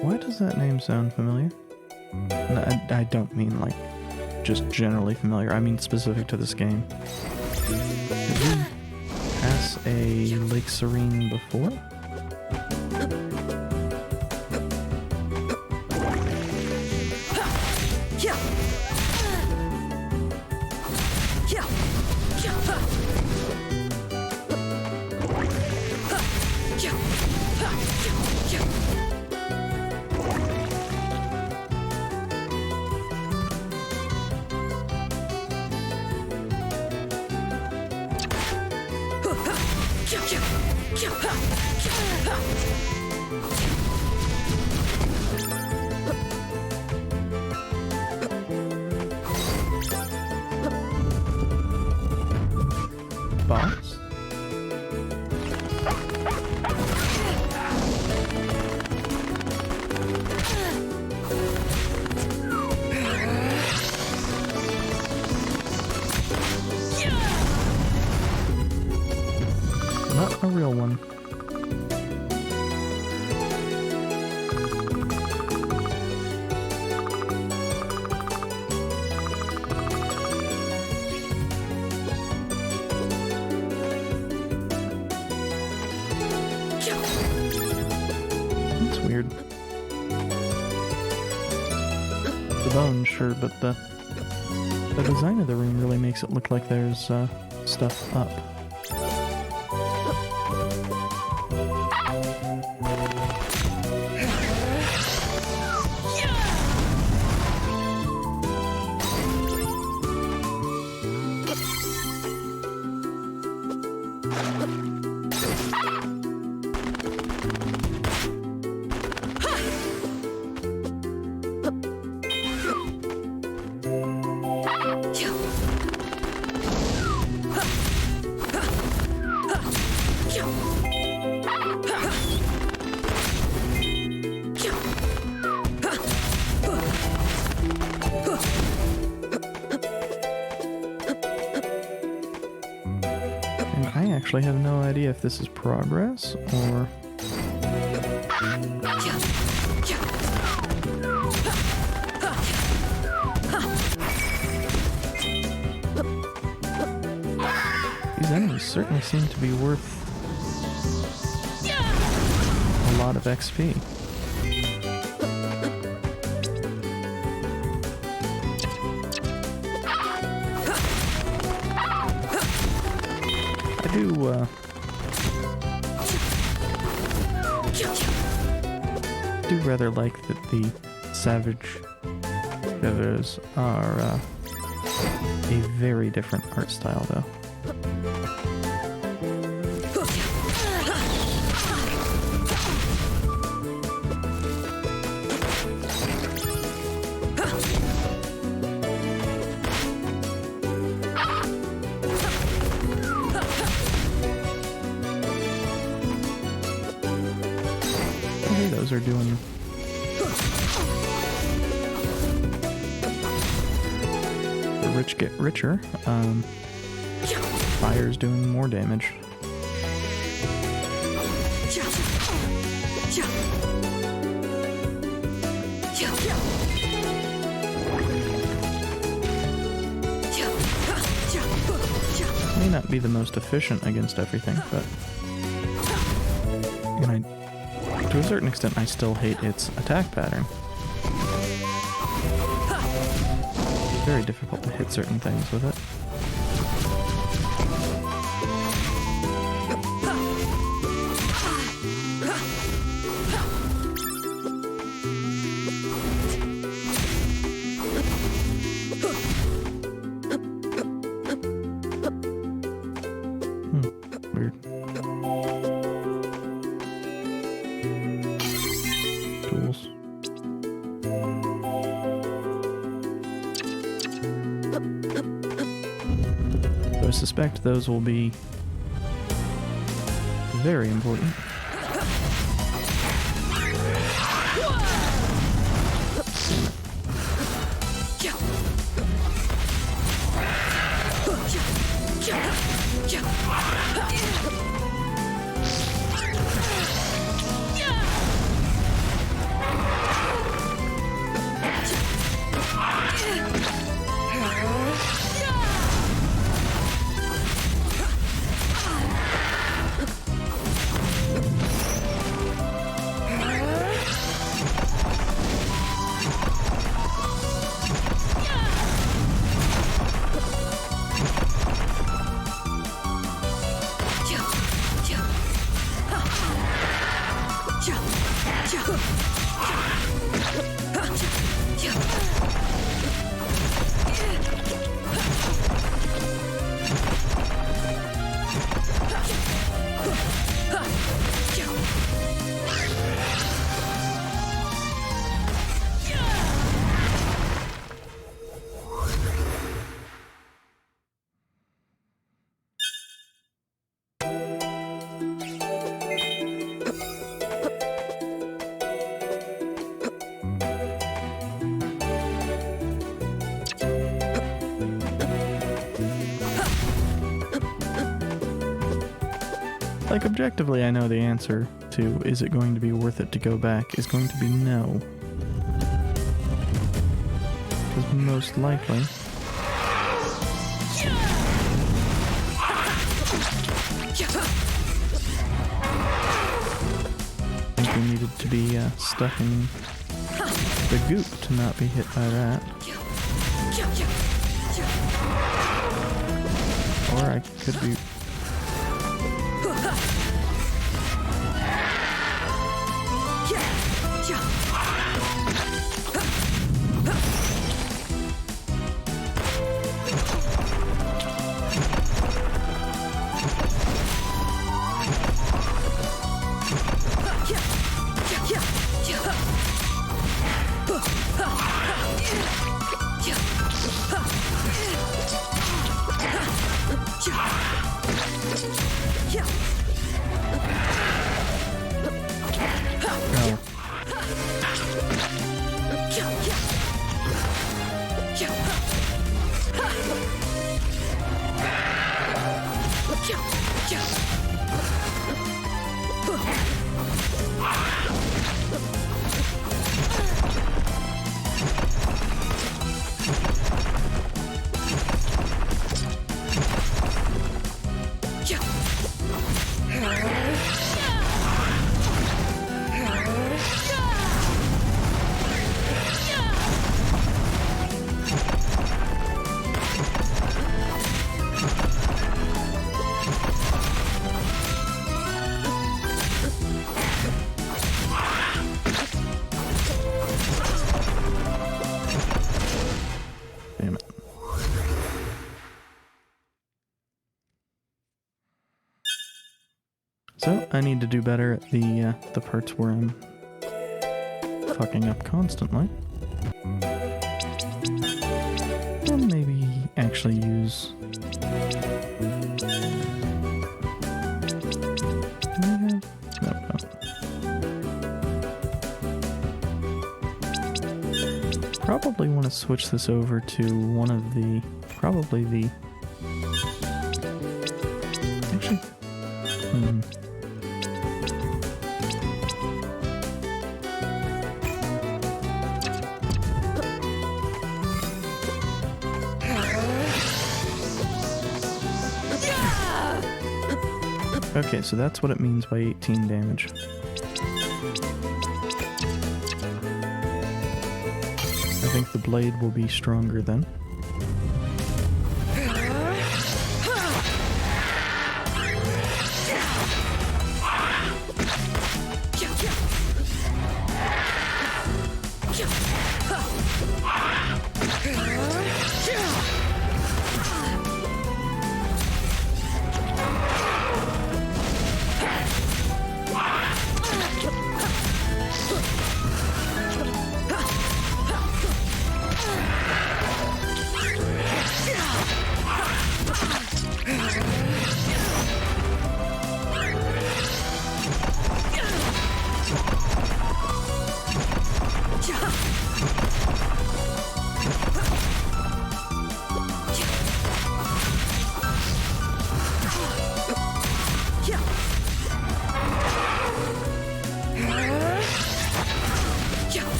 Why does that name sound familiar? No, I don't mean like just generally familiar, I mean specific to this game. Did we pass a Lake Serene before? Boss? Not a real one. That's weird. The bones, sure, but the design of the room really makes it look like there's stuff up. I actually have no idea if this is progress or... These enemies certainly seem to be worth a lot of XP. I do rather like that the Savage Rivers are a very different art style, though. those are doing... The rich get richer. Fire's doing more damage. May not be the most efficient against everything, but... And to a certain extent, I still hate its attack pattern. It's very difficult to hit certain things with it. Weird. Tools. So I suspect those will be very important. Like, objectively, I know the answer to is it going to be worth it to go back is going to be no. Because most likely... I think we needed to be stuck in the goop to not be hit by that. Or I could be... So, I need to do better at the parts where I'm fucking up constantly. And maybe actually use... Do I have... No. to switch this over to one of the, probably the, actually, okay, so that's what it means by 18 damage. I think the blade will be stronger then.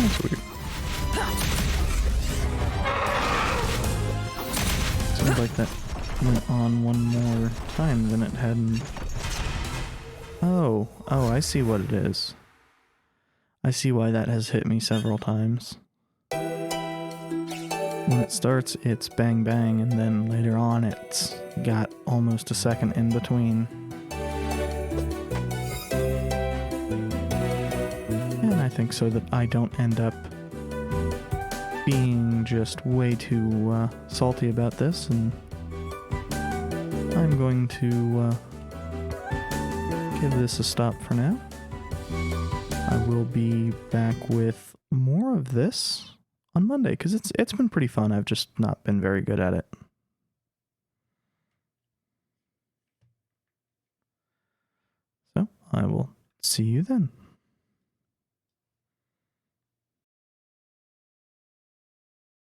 That's weird. Seems like that went on one more time than it hadn't. Oh, I see what it is. I see why that has hit me several times. When it starts, it's bang bang, and then later on it's got almost a second in between. And I think so that I don't end up being just way too salty about this, and I'm going to give this a stop for now. I will be back with more of this on Monday, because it's been pretty fun. I've just not been very good at it. So I will see you then.